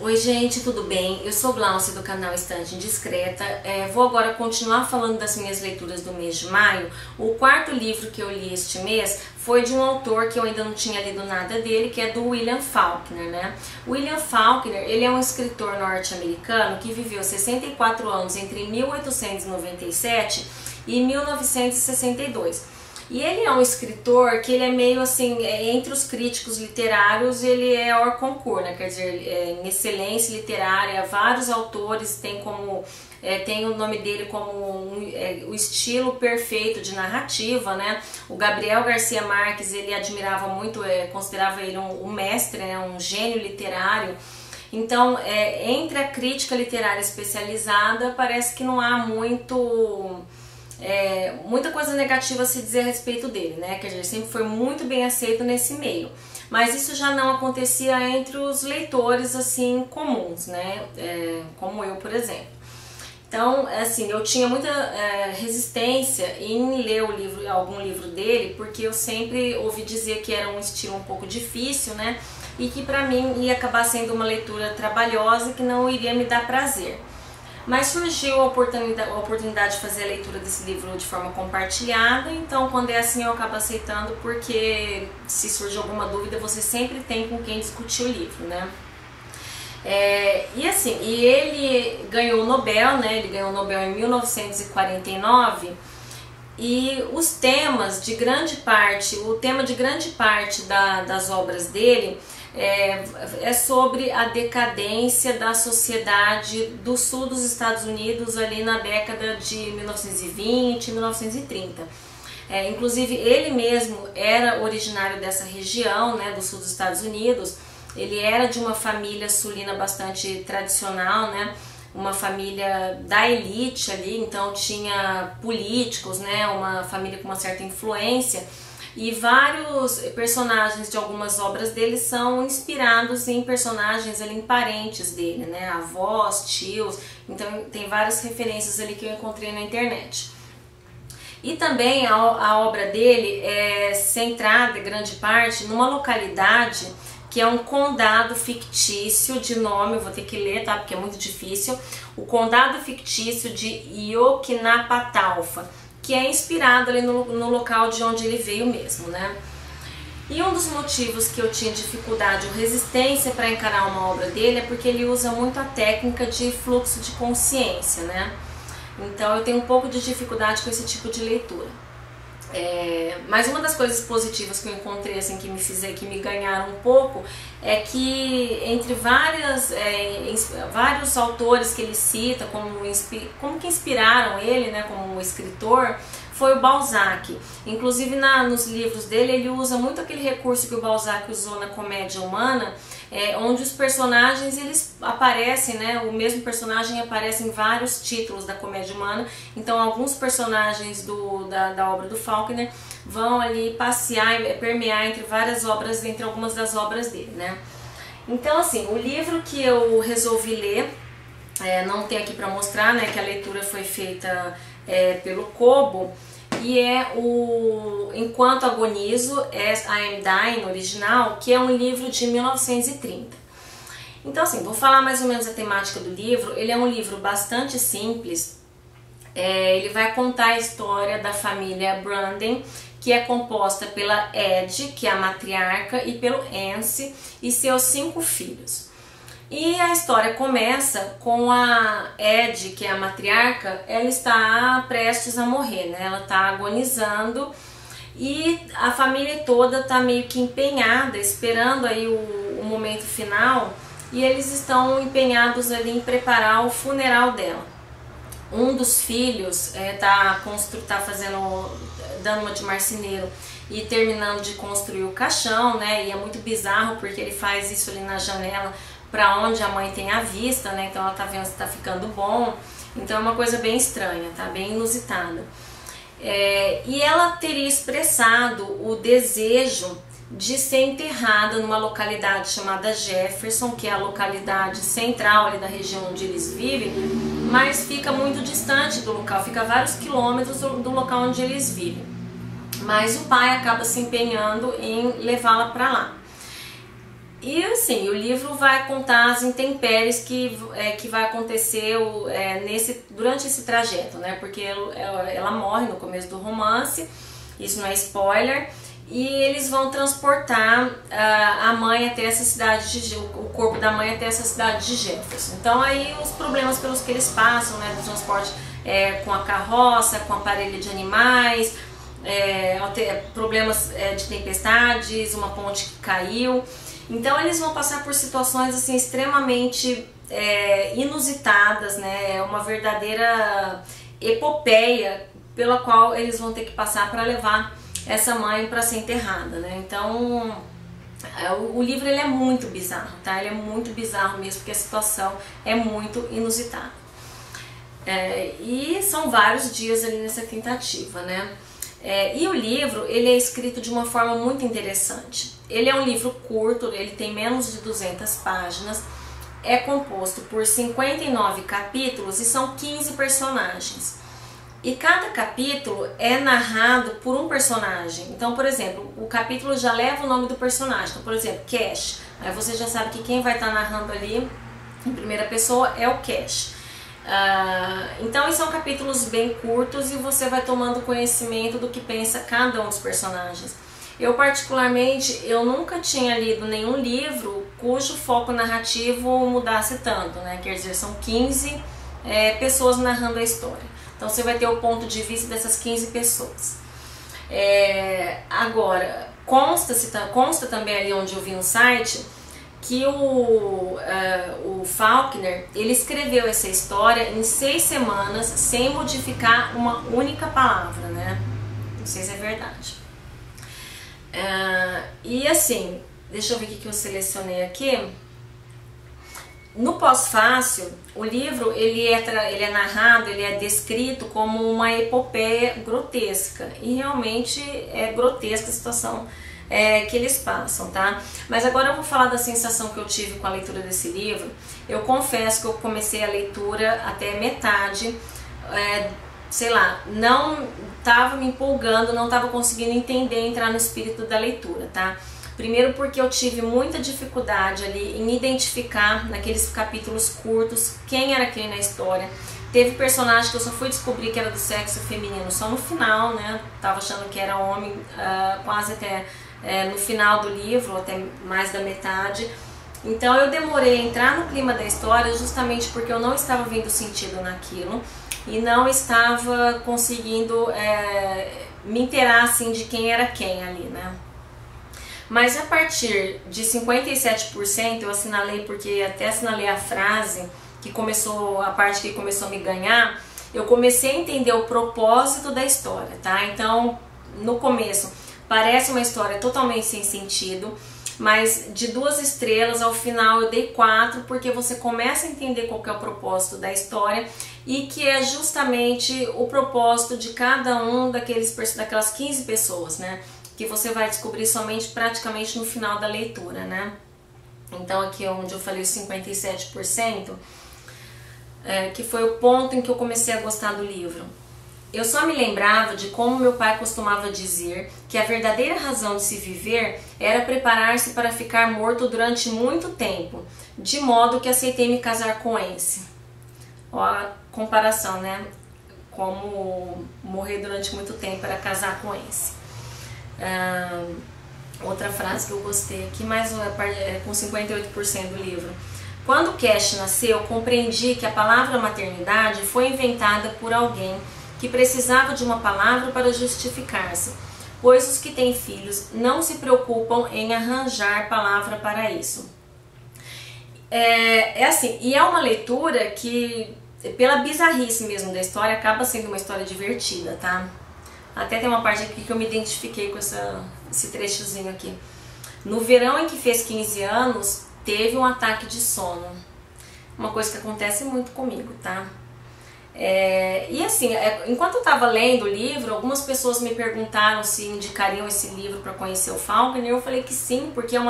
Oi gente, tudo bem? Eu sou Glaucia do canal Estante Indiscreta. Vou agora continuar falando das minhas leituras do mês de maio. O quarto livro que eu li este mês foi de um autor que eu ainda não tinha lido nada dele, que é do William Faulkner, né? William Faulkner, ele é um escritor norte-americano que viveu 64 anos entre 1897 e 1962. E ele é um escritor que ele é meio assim, entre os críticos literários, ele é hors concours, né? Quer dizer, em excelência literária, vários autores têm como tem o nome dele como o estilo perfeito de narrativa, né? O Gabriel Garcia Marques, ele admirava muito, considerava ele um mestre, né? Um gênio literário. Então, entre a crítica literária especializada, parece que não há muita coisa negativa a se dizer a respeito dele, né? Quer dizer, sempre foi muito bem aceito nesse meio. Mas isso já não acontecia entre os leitores, assim, comuns, né? Como eu, por exemplo. Então, assim, eu tinha muita resistência em ler algum livro dele, porque eu sempre ouvi dizer que era um estilo um pouco difícil, né? E que pra mim ia acabar sendo uma leitura trabalhosa que não iria me dar prazer. Mas surgiu a oportunidade de fazer a leitura desse livro de forma compartilhada, então quando é assim eu acabo aceitando, porque se surge alguma dúvida você sempre tem com quem discutir o livro, né? E ele ganhou o Nobel, né? Ele ganhou o Nobel em 1949 e os temas de grande parte, o tema de grande parte das obras dele é sobre a decadência da sociedade do sul dos Estados Unidos ali na década de 1920 e 1930. Inclusive ele mesmo era originário dessa região, né, do sul dos Estados Unidos. Ele era de uma família sulina bastante tradicional, né, uma família da elite ali, então tinha políticos, né, uma família com uma certa influência. E vários personagens de algumas obras dele são inspirados em personagens ali, em parentes dele, né? Avós, tios, então tem várias referências ali que eu encontrei na internet. E também a obra dele é centrada, grande parte, numa localidade que é um condado fictício de nome, eu vou ter que ler, tá? Porque é muito difícil. O condado fictício de Yoknapatawpha, que é inspirado ali no local de onde ele veio mesmo, né? E um dos motivos que eu tinha dificuldade ou resistência para encarar uma obra dele é porque ele usa muito a técnica de fluxo de consciência, né? Então eu tenho um pouco de dificuldade com esse tipo de leitura. Mas uma das coisas positivas que eu encontrei, assim, que me ganharam um pouco, é que entre vários autores que ele cita como que inspiraram ele, né, como escritor, foi o Balzac. Inclusive nos livros dele ele usa muito aquele recurso que o Balzac usou na Comédia Humana, onde os personagens eles aparecem, né, o mesmo personagem aparece em vários títulos da Comédia Humana. Então alguns personagens da obra do Faulkner vão ali passear, permear entre várias obras, entre algumas das obras dele, né? Então assim, o livro que eu resolvi ler, não tem aqui para mostrar, né, que a leitura foi feita pelo Kobo, e é o Enquanto Agonizo, As I Am Dying, original, que é um livro de 1930. Então assim, vou falar mais ou menos a temática do livro. Ele é um livro bastante simples. Ele vai contar a história da família Branden, que é composta pela Ed, que é a matriarca, e pelo Anse e seus 5 filhos. E a história começa com a Ed, que é a matriarca. Ela está prestes a morrer, né? Ela está agonizando e a família toda está meio que empenhada, esperando aí o momento final, e eles estão empenhados ali em preparar o funeral dela. Um dos filhos dando uma de marceneiro e terminando de construir o caixão, né? E é muito bizarro porque ele faz isso ali na janela para onde a mãe tem a vista, né? Então ela tá vendo se tá ficando bom. Então é uma coisa bem estranha, tá? Bem inusitada. E ela teria expressado o desejo de ser enterrada numa localidade chamada Jefferson, que é a localidade central ali da região onde eles vivem, mas fica muito distante do local, fica a vários quilômetros do local onde eles vivem. Mas o pai acaba se empenhando em levá-la para lá. E assim, o livro vai contar as intempéries que vai acontecer durante esse trajeto, né? Porque ela morre no começo do romance, isso não é spoiler, e eles vão transportar a mãe até essa cidade, o corpo da mãe até essa cidade de Jefferson. Então aí os problemas pelos que eles passam, né, do transporte com a carroça, com a parelha de animais, problemas de tempestades, uma ponte que caiu. Então eles vão passar por situações assim extremamente inusitadas, né? É uma verdadeira epopeia pela qual eles vão ter que passar para levar essa mãe para ser enterrada, né? Então o livro ele é muito bizarro, tá? Ele é muito bizarro mesmo, porque a situação é muito inusitada. E são vários dias ali nessa tentativa, né? E o livro ele é escrito de uma forma muito interessante. Ele é um livro curto, ele tem menos de 200 páginas, é composto por 59 capítulos e são 15 personagens. E cada capítulo é narrado por um personagem. Então, por exemplo, o capítulo já leva o nome do personagem. Então, por exemplo, Cash. Aí você já sabe que quem vai estar narrando ali em primeira pessoa é o Cash. Então são capítulos bem curtos e você vai tomando conhecimento do que pensa cada um dos personagens. Eu particularmente, eu nunca tinha lido nenhum livro cujo foco narrativo mudasse tanto, né? Quer dizer, são 15 pessoas narrando a história. Então você vai ter o ponto de vista dessas 15 pessoas. Agora, consta também ali onde eu vi no site que o Faulkner ele escreveu essa história em 6 semanas sem modificar uma única palavra, né? Não sei se é verdade. E assim, deixa eu ver o que eu selecionei aqui. No pós-fácil, o livro ele é narrado, ele é descrito como uma epopeia grotesca. E realmente é grotesca a situação que eles passam, tá? Mas agora eu vou falar da sensação que eu tive com a leitura desse livro. Eu confesso que eu comecei a leitura até metade, sei lá, não estava me empolgando, não estava conseguindo entender, entrar no espírito da leitura, tá? Primeiro porque eu tive muita dificuldade ali em identificar naqueles capítulos curtos quem era quem na história. Teve personagem que eu só fui descobrir que era do sexo feminino só no final, né? Tava achando que era homem quase até no final do livro, até mais da metade. Então eu demorei a entrar no clima da história justamente porque eu não estava vendo sentido naquilo e não estava conseguindo me inteirar assim de quem era quem ali, né? Mas a partir de 57% eu assinalei, porque até assinalei a frase que começou, a parte que começou a me ganhar, eu comecei a entender o propósito da história, tá? Então, no começo, parece uma história totalmente sem sentido, mas de 2 estrelas, ao final eu dei 4, porque você começa a entender qual que é o propósito da história e que é justamente o propósito de cada um daquelas 15 pessoas, né? Que você vai descobrir somente praticamente no final da leitura, né? Então aqui onde eu falei os 57%, que foi o ponto em que eu comecei a gostar do livro. Eu só me lembrava de como meu pai costumava dizer que a verdadeira razão de se viver era preparar-se para ficar morto durante muito tempo, de modo que aceitei me casar com Ence. Ó a comparação, né? Como morrer durante muito tempo era casar com Ence. Outra frase que eu gostei aqui, mais com 58% do livro. Quando Cash nasceu, compreendi que a palavra maternidade foi inventada por alguém que precisava de uma palavra para justificar-se, pois os que têm filhos não se preocupam em arranjar palavra para isso. Assim, e é uma leitura que, pela bizarrice mesmo da história, acaba sendo uma história divertida, tá? Até tem uma parte aqui que eu me identifiquei com esse trechozinho aqui. No verão em que fez 15 anos, teve um ataque de sono. Uma coisa que acontece muito comigo, tá? E assim, enquanto eu estava lendo o livro, algumas pessoas me perguntaram se indicariam esse livro para conhecer o Faulkner, e eu falei que sim, porque é um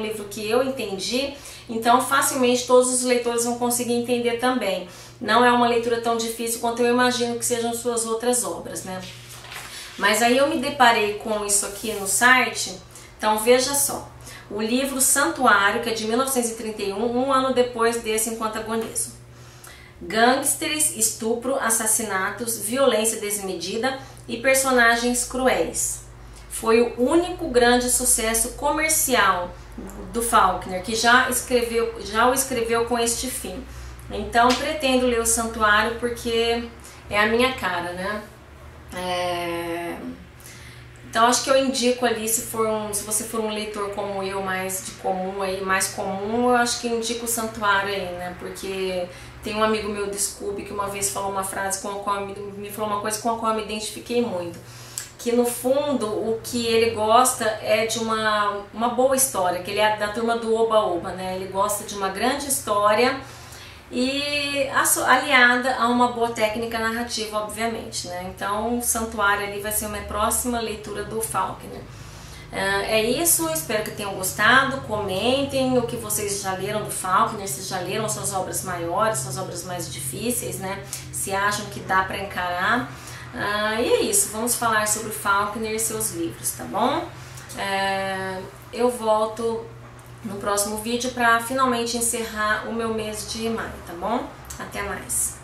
livro que eu entendi, então facilmente todos os leitores vão conseguir entender também. Não é uma leitura tão difícil quanto eu imagino que sejam suas outras obras, né? Mas aí eu me deparei com isso aqui no site, então veja só. o livro Santuário, que é de 1931, um ano depois desse Enquanto Agonizo. Gangsters, estupro, assassinatos, violência desmedida e personagens cruéis. Foi o único grande sucesso comercial do Faulkner, que já o escreveu com este fim. Então pretendo ler o Santuário porque é a minha cara, né? Então acho que eu indico ali, se você for um leitor como eu, mais de comum aí, mais comum, eu acho que indico o Santuário aí, né? Porque tem um amigo meu do Scooby que uma vez falou uma frase com a qual me falou uma coisa com a qual eu me identifiquei muito. Que no fundo o que ele gosta é de uma boa história, que ele é da turma do Oba-Oba, né? Ele gosta de uma grande história e aliada a uma boa técnica narrativa, obviamente, né? Então, Santuário ali vai ser uma próxima leitura do Faulkner. É isso, espero que tenham gostado. Comentem o que vocês já leram do Faulkner, se já leram suas obras maiores, suas obras mais difíceis, né? Se acham que dá para encarar. E é isso, vamos falar sobre o Faulkner e seus livros, tá bom? Eu volto no próximo vídeo para finalmente encerrar o meu mês de maio, tá bom? Até mais!